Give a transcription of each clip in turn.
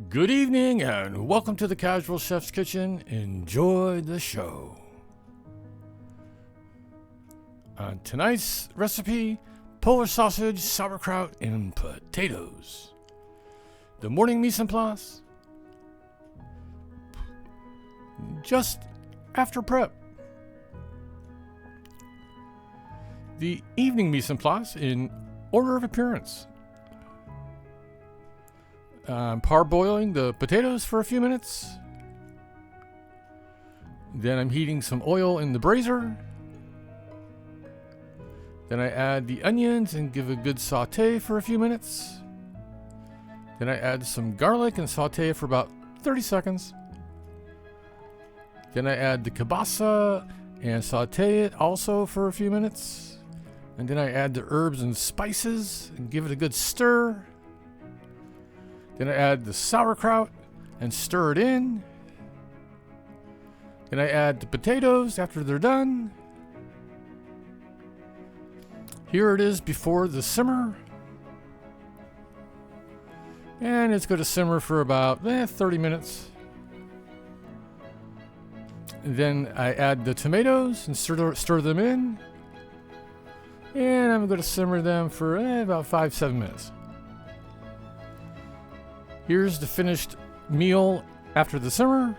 Good evening and welcome to the Casual Chef's Kitchen. Enjoy the show. On tonight's recipe, Polish sausage, sauerkraut, and potatoes. The morning mise en place, just after prep. The evening mise en place in order of appearance. Parboiling the potatoes for a few minutes. Then I'm heating some oil in the brazier. Then I add the onions and give a good saute for a few minutes. Then I add some garlic and saute for about 30 seconds. Then I add the kielbasa and saute it also for a few minutes. And then I add the herbs and spices and give it a good stir. Then I add the sauerkraut and stir it in. Then I add the potatoes after they're done. Here it is before the simmer. And it's going to simmer for about 30 minutes. And then I add the tomatoes and stir them in. And I'm going to simmer them for about 5-7 minutes. Here's the finished meal after the simmer.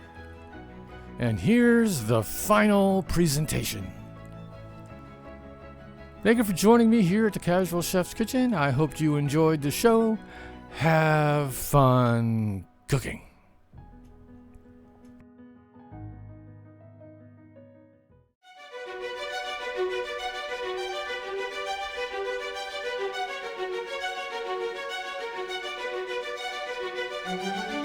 And here's the final presentation. Thank you for joining me here at the Casual Chef's Kitchen. I hope you enjoyed the show. Have fun cooking. Thank you.